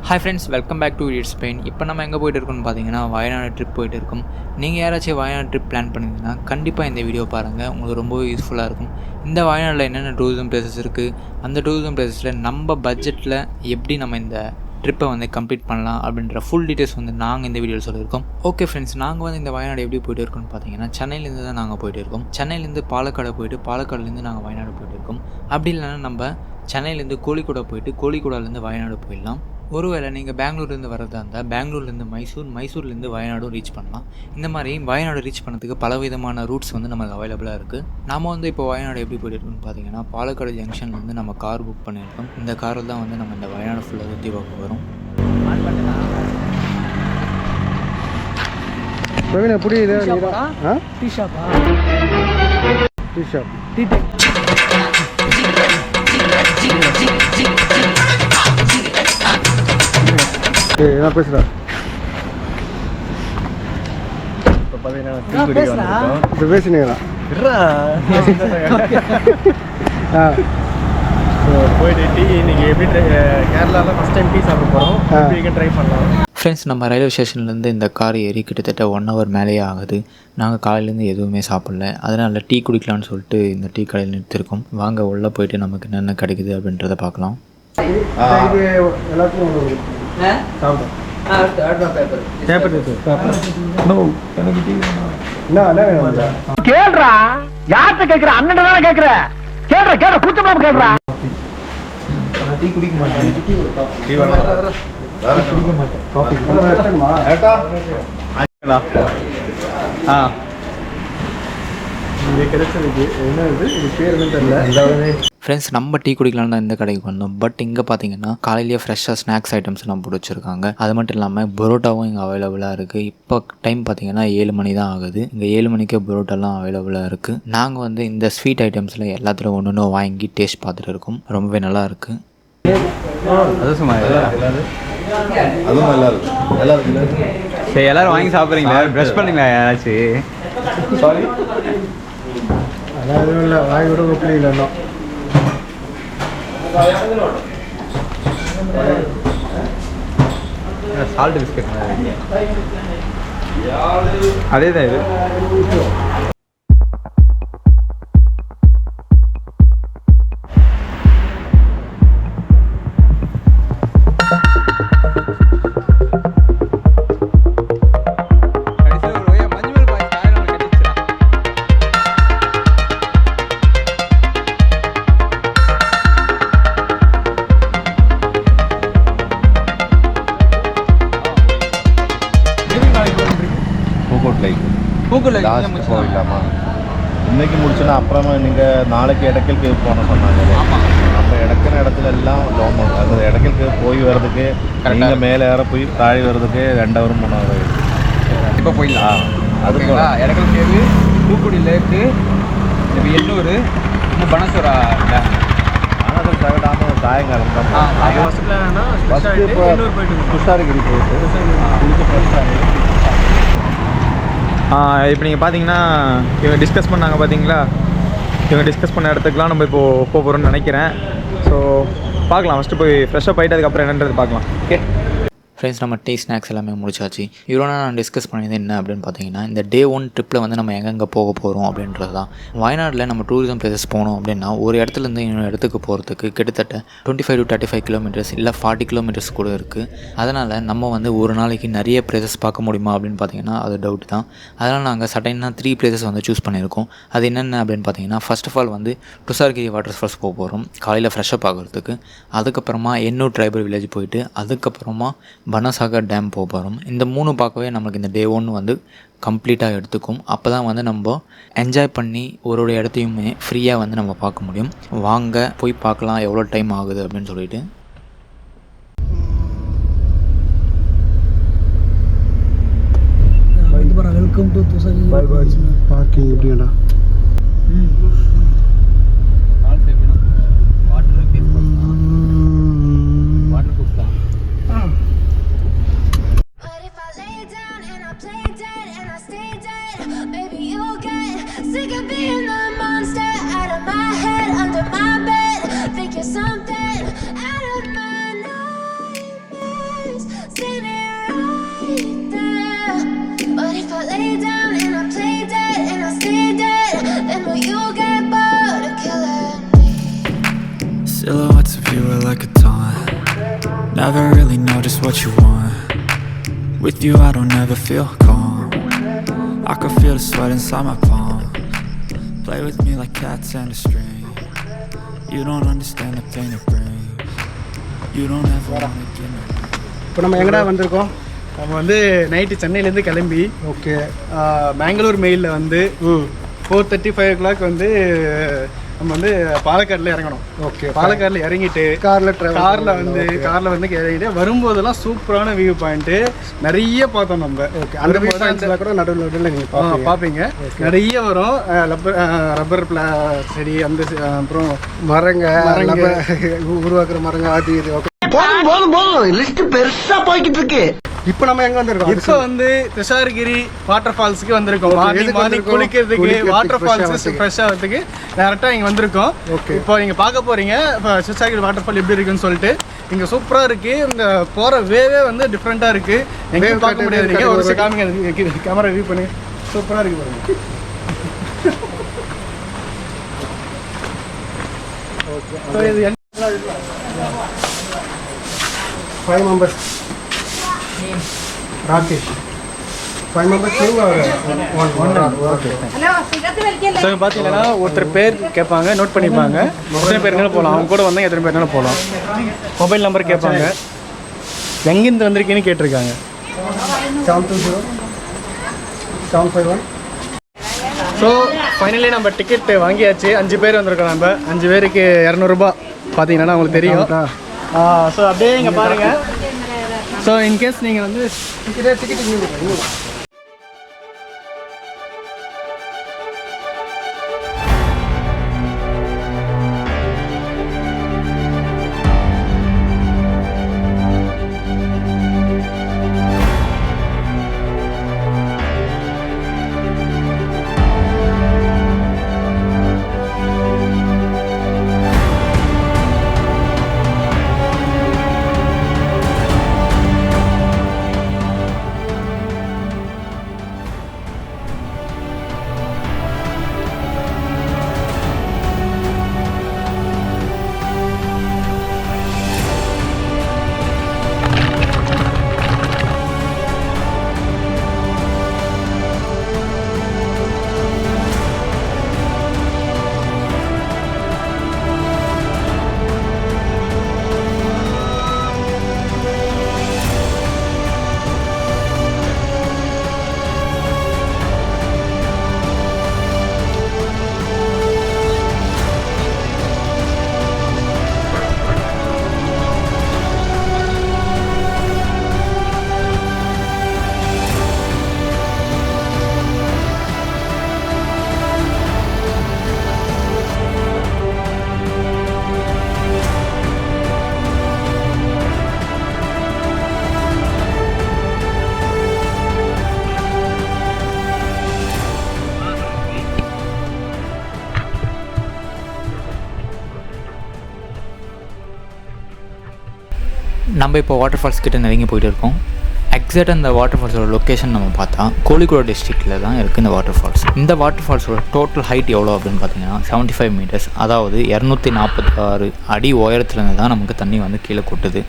Hi friends, welcome back to it's pain. இப்போ நம்ம எங்கே போய்ட்டு இருக்கோம்னு பார்த்தீங்கன்னா வயநாடு ட்ரிப் போய்ட்டு இருக்கோம். நீங்கள் யாராச்சும் வயநாடு ட்ரிப் பிளான் பண்ணிங்கன்னா கண்டிப்பாக இந்த வீடியோ பாருங்கள், உங்களுக்கு ரொம்ப யூஸ்ஃபுல்லாக இருக்கும். இந்த வயநாட்டில் என்னென்ன டூரிசம் பிளேசஸ் இருக்குது, அந்த டூரிசம் பிளேசஸில் நம்ம பட்ஜெட்டில் எப்படி நம்ம இந்த ட்ரிப்பை வந்து கம்ப்ளீட் பண்ணலாம் அப்படின்ற ஃபுல் டீட்டெயில்ஸ் வந்து நாங்கள் இந்த வீடியோவில் சொல்லியிருக்கோம். ஓகே ஃப்ரெண்ட்ஸ், நாங்கள் வந்து இந்த வயநாடு எப்படி போய்ட்டு இருக்கோம்னு பார்த்தீங்கன்னா சென்னையிலேருந்து தான் நாங்கள் போய்ட்டு இருக்கோம். சென்னையிலேருந்து பாலக்காடு போய்ட்டு பாலக்காடுலேருந்து நாங்கள் வயநாடு போய்ட்டு இருக்கோம். அப்படி இல்லைன்னா நம்ம சென்னையிலேருந்து கோழிக்கோடை போய்ட்டு கோழிக்கோடாலேருந்து வயநாடு போயிடலாம். ஒருவேளை நீங்கள் பெங்களூர்லேருந்து வரதா இருந்தால் பெங்களூர்லேருந்து மைசூர்லேருந்து வயநாடும் ரீச் பண்ணலாம். இந்த மாதிரி வயநாடு ரீச் பண்ணதுக்கு பலவிதமான ரூட்ஸ் வந்து நமக்கு அவைலபிளாக இருக்குது. நம்ம வந்து இப்போ வயநாடு எப்படி போய்ட்டு இருக்கோம்னு பார்த்தீங்கன்னா பாலக்காடு ஜங்ஷன்லேருந்து நம்ம கார் புக் பண்ணியிருக்கோம். இந்த காரில் தான் வந்து நம்ம இந்த வயநாடு ஃபுல்லாக சுற்றி பார்க்க வரும். என்ன பேசுகிறா இப்போ பேசினீங்களா போயிட்டு டீ இன்னைக்கு எப்படி கேரளாவில் ஃபஸ்ட் டைம் டீ சாப்பிட போகிறோம், ட்ரை பண்ணலாம். ஃப்ரெண்ட்ஸ், நம்ம ரயில்வே ஸ்டேஷன்லேருந்து இந்த கார் ஏறி கிட்டத்தட்ட 1 hour மேலேயே ஆகுது. நாங்கள் காலையிலேருந்து எதுவுமே சாப்பிடல, அதனால் டீ குடிக்கலான்னு சொல்லிட்டு இந்த டீ கடையில் நிறுத்திருக்கோம். வாங்க உள்ளே போயிட்டு நமக்கு என்னென்ன கிடைக்குது அப்படின்றத பார்க்கலாம். கேள்றா, யார்கிட்ட கேக்குற? அண்ணன் தானே கேக்குற. கேள்ற கேள்ற கூச்சமா கேள்றா. டீ குடிக்க மாட்டேன். ஃப்ரெண்ட்ஸ், நம்ம டீ குடிக்கலான்னு தான் இந்த கடைக்கு வந்தோம். பட் இங்கே பார்த்தீங்கன்னா காலையிலேயே ஃப்ரெஷ்ஷாக ஸ்நாக்ஸ் ஐட்டம்ஸ்லாம் போட்டு வச்சுருக்காங்க. அது மட்டும் இல்லாமல் பரோட்டாவும் இங்கே அவைலபிளாக இருக்குது. இப்போ டைம் பார்த்தீங்கன்னா 7 மணி தான் ஆகுது. இங்கே 7 மணிக்கே பரோட்டாலாம் அவைலபிளாக இருக்குது. நாங்கள் வந்து இந்த ஸ்வீட் ஐட்டம்ஸில் எல்லாத்துலையும் ஒன்று வாங்கி டேஸ்ட் பார்த்துட்டு இருக்கோம். ரொம்பவே நல்லா இருக்குது. அதுவும் நல்லா இருக்கு. சரி, எல்லாரும் வாங்கி சாப்பிட்றீங்களா? ப்ரெஷ் பண்ணுங்களா யாராச்சும்? சாரி, அதான் எதுவும் இல்லை, வாங்கி விட பிள்ளைங்களா. சால்ட் பிஸ்கட் அதே தான் இது. போயிடலாமா? இன்னைக்கு முடிச்சுன்னா அப்புறமா நீங்கள் நாளைக்கு இடக்கல் கேவ் போன சொன்னாங்க. நம்ம இடக்கிற இடத்துல எல்லாம் லோமம், அந்த இடக்கல் கேவ் போய் வர்றதுக்கு நீங்கள் மேலே ஏற போய் தாழி வர்றதுக்கு 2 hour 3 hour. இப்போ போயிடலாம். அதுக்கு இடக்கல் கேவு, தூக்குடி லேக்கு, இப்போ எண்ணூர், இன்னும் பனசூரா டேம். ஆனால் அது தகடாமல் சாயங்காலம் தான். துஷாரகிரி போயிட்டு இப்போ நீங்கள் பார்த்தீங்கன்னா இவங்க டிஸ்கஸ் பண்ணாங்க பார்த்தீங்களா, இவங்க டிஸ்கஸ் பண்ண இடத்துக்குலாம் நம்ம இப்போது போகிறோம்னு நினைக்கிறேன். ஸோ பார்க்கலாம், ஃபஸ்ட்டு போய் ஃப்ரெஷ்ஷாக போயிட்டு அதுக்கப்புறம் என்னன்றது பார்க்கலாம். ஓகே ஃப்ரெண்ட்ஸ், நம்ம டீ ஸ்நாக்ஸ் எல்லாமே முடிச்சாச்சு. இவ்வளோ நான் டிஸ்கஸ் பண்ணியது என்ன அப்படின்னு பார்த்தீங்கன்னா இந்த Day 1 ட்ரிப்பில் வந்து நம்ம எங்கெங்கே போக போகிறோம் அப்படின்றது தான். வயநாட்டில் நம்ம டூரிசம் பிளேசஸ் போனோம் அப்படின்னா ஒரு இடத்துலேருந்து இன்னொரு இடத்துக்கு போகிறதுக்கு கிட்டத்தட்ட 25 to 35 kilometers இல்லை 40 kilometers கூட இருக்குது. அதனால் நம்ம வந்து ஒரு நாளைக்கு நிறைய பிளேசஸ் பார்க்க முடியுமா அப்படின்னு பார்த்தீங்கன்னா அது டவுட் தான். அதனால் நாங்கள் சடனாக 3 places வந்து சூஸ் பண்ணியிருக்கோம். அது என்னென்ன அப்படின்னு பார்த்தீங்கன்னா ஃபர்ஸ்ட் ஆஃப் ஆல் வந்து துஷார்கிரி வாட்டர் ஃபால்ஸ் போக போகிறோம் காலையில் ஃப்ரெஷ்ஷப் ஆகிறதுக்கு. அதுக்கப்புறமா எண்ணூர் ட்ரைபல் வில்லேஜ் போயிட்டு அதுக்கப்புறமா பனசாகர் டேம் போக போகிறோம். இந்த 3 பார்க்கவே நமக்கு இந்த Day 1 வந்து கம்ப்ளீட்டாக எடுத்துக்கும். அப்போ தான் வந்து நம்ம என்ஜாய் பண்ணி ஒரு இடத்தையுமே ஃப்ரீயாக வந்து நம்ம பார்க்க முடியும். வாங்க போய் பார்க்கலாம் எவ்வளோ டைம் ஆகுது அப்படின்னு சொல்லிட்டு. வெல்கம் டு துஷார்கிரி பார்க்கிங் எப்படியாடா? Sick of being the monster out of my head, under my bed. Think you're something out of my nightmares. never really know just what you want. With you I don't ever feel calm. I can feel the sweat inside my palm. Play with me like cats and a string. You don't understand the pain it brings. You don't ever wanna give me. இப்போ நம்ம எங்கடா வந்திருக்கோம்? நம்ம வந்து night சென்னையிலேருந்து கிளம்பி okay Mangalore மெயிலில் வந்து 4:35 வந்து நம்ம வந்து பாலக்காடில் இறங்கணும். ஓகே பாலக்காடில் இறங்கிட்டு காரில் வந்து இறங்கிட்டு வரும்போதெல்லாம் சூப்பரான வியூ பாயிண்ட்டு நிறைய பார்த்தோம் நம்ம. ஓகே அந்த வியூ பாயிண்ட்ஸில் கூட நடுவில் நீங்கள் பார்ப்பீங்க நிறைய வரும். ரப்பர் செடி அந்த அப்புறம் மரங்க உருவாக்குற மரங்க அது இது. ஓகே போதும் லிஸ்ட் பெருசா போய்கிட்டு இருக்கு. இப்போ நம்ம எங்க வந்திருக்கோம்? இப்போ வந்து துஷார்கிரி வாட்டர் ஃபால்ஸ்க்கு வந்திருக்கோம். மார்னிங் குளிக்கிறதுக்கு வாட்டர் ஃபால்ஸ் ஃப்ரெஷ் ஆகிறதுக்கு டேரக்டா இங்க வந்திருக்கோம். இப்போ நீங்க பார்க்க போறீங்க துஷார்கிரி வாட்டர் ஃபால் எப்படி இருக்குன்னு சொல்லிட்டு. இங்க சூப்பரா இருக்கு. இந்த போற வேவே வந்து டிஃப்ரெண்டா இருக்கு. எங்கேயும் பார்க்க முடியாது. நீங்க ஒரு நிமிஷம் காமிங்க, கேமரா வியூ பண்ணுங்க. சூப்பரா இருக்கு பாருங்க. ஓகே இது 5 members. ராகேஷ் 5 members நீங்க one. ஓகே ஸோ பார்த்தீங்கன்னா ஒருத்தர் பேர் கேட்பாங்க, நோட் பண்ணிப்பாங்க. எத்தனை பேர் என்ன போகலாம், அவங்க கூட வந்தால் எத்தனை பேர் என்ன போகலாம். மொபைல் நம்பர் கேட்பாங்க, எங்கேருந்து வந்திருக்கீங்கன்னு கேட்டிருக்காங்க. 720-751. ஸோ ஃபைனலி நம்ம டிக்கெட் வாங்கியாச்சு. 5 பேர் வந்திருக்கோம். நம்ம 5 பேருக்கு 200 ரூபா பார்த்தீங்கன்னா உங்களுக்கு தெரியும். ஸோ அப்படியே இங்கே பாருங்கள். ஸோ இன்கேஸ் நீங்கள் வந்து டிக்கெட் நம்ம இப்போ வாட்டர் ஃபால்ஸ் கிட்ட நெருங்கி போயிட்டு இருக்கோம். எக்ஸாக்டாக அந்த வாட்டர் ஃபால்ஸோட லொக்கேஷன் நம்ம பார்த்தா கோழிக்கோடு டிஸ்ட்ரிக்டில் தான் இருக்குது இந்த வாட்டர் ஃபால்ஸ். இந்த வாட்டர் ஃபால்ஸோட டோட்டல் ஹைட் எவ்வளோ அப்படின்னு பார்த்தீங்கன்னா 75 மீட்டர்ஸ், அதாவது 246 அடி உயரத்துலேருந்து தான் நமக்கு தண்ணி வந்து கீழே கொட்டுது.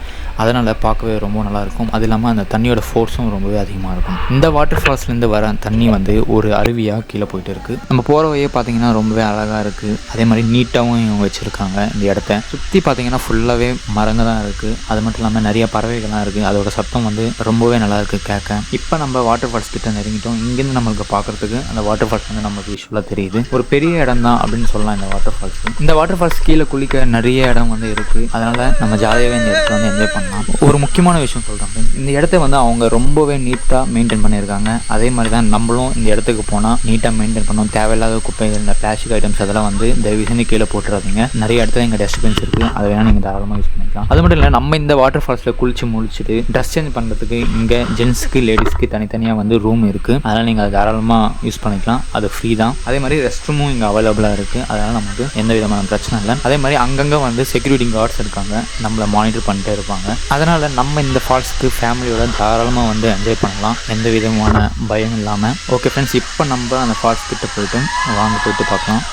அதனால் பார்க்கவே ரொம்ப நல்லாயிருக்கும். அது இல்லாமல் அந்த தண்ணியோட ஃபோர்ஸும் ரொம்பவே அதிகமாக இருக்கும். இந்த வாட்டர் ஃபால்ஸ்லேருந்து வர தண்ணி வந்து ஒரு அருவியாக கீழே போயிட்டு இருக்குது. நம்ம போகிற வழியே பார்த்தீங்கன்னா ரொம்பவே அழகாக இருக்குது. அதே மாதிரி நீட்டாகவும் இவங்க வச்சுருக்காங்க. இந்த இடத்த சுற்றி பார்த்தீங்கன்னா ஃபுல்லாகவே மரங்க தான் இருக்குது. அது மட்டும் இல்லாமல் நிறைய பறவைகள்லாம் இருக்குது. அதோட சத்தம் வந்து ரொம்பவே நல்லா இருக்குது கேட்க. இப்போ நம்ம வாட்டர் ஃபால்ஸ் கிட்ட நெருங்கிட்டோம். இங்கேருந்து நம்மளுக்கு பார்க்குறதுக்கு அந்த வாட்டர் ஃபால்ஸ் வந்து நமக்கு விஷுவலாக தெரியுது. ஒரு பெரிய இடம் தான் அப்படின்னு சொல்லலாம் இந்த வாட்டர் ஃபால்ஸ். இந்த வாட்டர் ஃபால்ஸ் கீழே குளிக்க நிறைய இடம் வந்து இருக்குது. அதனால் நம்ம ஜாலியாகவே இந்த இடத்துல வந்து என்ஜாய் பண்ணலாம். ஒரு முக்கியமான விஷயம் சொல்கிறேன், இந்த இடத்த வந்து அவங்க ரொம்பவே நீட்டாக மெயின்டைன் பண்ணியிருக்காங்க. அதே மாதிரி தான் நம்மளும் இந்த இடத்துக்கு போனால் நீட்டாக மெயின்டைன் பண்ணணும். தேவையில்லாத குப்பைகள், இந்த பிளாஸ்டிக் ஐட்டம்ஸ் அதெல்லாம் வந்து தயவு செஞ்சு கீழே போட்டுறாதீங்க. நிறைய இடத்துல இங்கே டஸ்ட்பின்ஸ் இருக்குது, அதை வேணால் நீங்கள் தாராளமாக யூஸ் பண்ணிக்கலாம். அது மட்டும் இல்லை, நம்ம இந்த வாட்டர் ஃபால்ஸில் குளிச்சு முடிச்சுட்டு ட்ரெஸ் சேஞ்ச் பண்ணுறதுக்கு இங்கே ஜென்ஸுக்கு லேடிஸ்க்கு தனித்தனியாக வந்து ரூம் இருக்குது. அதனால் நீங்கள் அதை தாராளமாக யூஸ் பண்ணிக்கலாம். அது ஃப்ரீ தான். அதே மாதிரி ரெஸ்ட் ரூமும் இங்கே அவைலபிளாக இருக்குது. அதனால் நமக்கு எந்த விதமான பிரச்சனை இல்லை. அதே மாதிரி அங்கங்கே வந்து செக்யூரிட்டி கார்ட்ஸ் இருக்காங்க, நம்மளை மானிட்டர் பண்ணிட்டே இருப்பாங்க. அதனால் நம்ம இந்த ஃபால்ஸ்க்கு ஃபேமிலியோட தாராளமாக வந்து என்ஜாய் பண்ணலாம், எந்த விதமான பயம் இல்லாமல். ஓகே ஃப்ரெண்ட்ஸ், இப்போ நம்ம அந்த ஃபால்ஸ் கிட்ட போயிட்டு வாங்க போயிட்டு பார்க்கலாம்.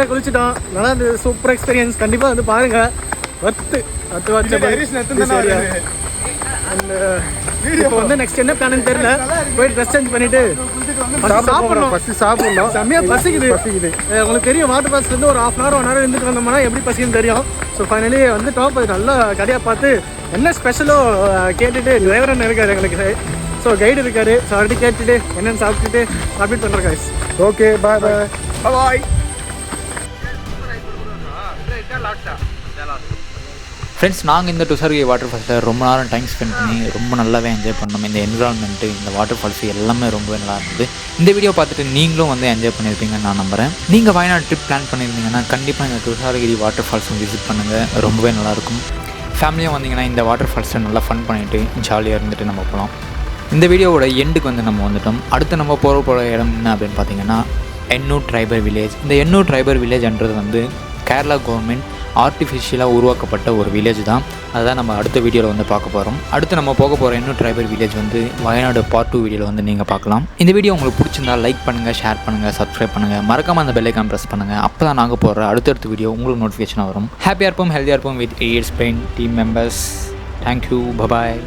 குளிச்சிட்டோம். நல்லா இருந்தது. Super experience. கண்டிப்பாக வந்து பாருங்க. இப்போ வந்து நெக்ஸ்ட் என்ன பிளான் தெரியல. போய் ட்ரெஸ் சேஞ்ச் பண்ணிட்டு சாப்பிடணும். செம்மையா பசிக்குது. உங்களுக்கு தெரியும் வாட்டர் ஃபால்ஸ்லேருந்து ஒரு 1/2 hour 1 hour இருந்துட்டு வந்தோம்னா எப்படி பசிக்குன்னு தெரியும். ஸோ ஃபைனலி வந்து டாப் அது நல்லா கடையாக பார்த்து என்ன ஸ்பெஷலோ கேட்டுட்டு டிரைவர் என்ன இருக்காரு எங்களுக்கு. ஸோ கைடு இருக்காரு. ஸோ ஆல்ரெடி கேட்டுட்டு என்னென்னு சாப்பிட்டுட்டு அப்டேட் பண்ணுறேன் கைஸ். ஓகே பாய் பாய் பாய். ஃப்ரெண்ட்ஸ், நாங்கள் இந்த துஷார்கி வாட்டர் ஃபால்ஸில் ரொம்ப நேரம் டைம் ஸ்பெண்ட் பண்ணி ரொம்ப நல்லாவே என்ஜாய் பண்ணோம். இந்த என்விரான்மெண்ட்டு, இந்த வாட்டர் ஃபால்ஸ் எல்லாமே ரொம்பவே நல்லா இருந்தது. இந்த வீடியோ பார்த்துட்டு நீங்களும் வந்து என்ஜாய் பண்ணியிருப்பீங்கன்னு நான் நம்புகிறேன். நீங்கள் வயநாடு ட்ரிப் பிளான் பண்ணியிருந்தீங்கன்னா கண்டிப்பாக இந்த துஷார்கிரி வாட்டர் ஃபால்ஸும் விசிட் பண்ணுங்கள். ரொம்பவே நல்லாயிருக்கும். ஃபேமிலியாக வந்தீங்கன்னா இந்த வாட்டர் ஃபால்ஸை நல்லா ஃபன் பண்ணிவிட்டு ஜாலியாக இருந்துட்டு நம்ம போகலாம். இந்த வீடியோவோட எண்டுக்கு வந்து நம்ம வந்துட்டோம். அடுத்து நம்ம போகிற இடம் என்ன அப்படின்னு பார்த்தீங்கன்னா எண்ணூர் ட்ரைபல் வில்லேஜ். இந்த எண்ணூர் ட்ரைபல் வில்லேஜ்ன்றது வந்து கேரளா கவர்மெண்ட் ஆர்டிஃபிஷியலாக உருவாக்கப்பட்ட ஒரு வில்லேஜ் தான். அதுதான் நம்ம அடுத்த வீடியோவில் வந்து பார்க்க போகிறோம். அடுத்து நம்ம போக போகிற எண்ணூர் ட்ரைபல் வில்லேஜ் வந்து வயநாடு பார்ட் 2 வீடியோவில் வந்து நீங்கள் பார்க்கலாம். இந்த வீடியோ உங்களுக்கு பிடிச்சிருந்தால் லைக் பண்ணுங்கள், ஷேர் பண்ணுங்கள், சப்ஸ்கிரைப் பண்ணுங்கள். மறக்காமல் அந்த பெல் ஐகான் ப்ரெஸ் பண்ணுங்கள். அப்போ தான் நாங்கள் போடுற அடுத்தடுத்த வீடியோ உங்களுக்கு நோட்டிஃபிகேஷனாக வரும். ஹாப்பியாக இருப்போம், ஹெல்த்தியாக இருப்போம் வித் ஏஎட் Spain team members. Thank you, bye bye.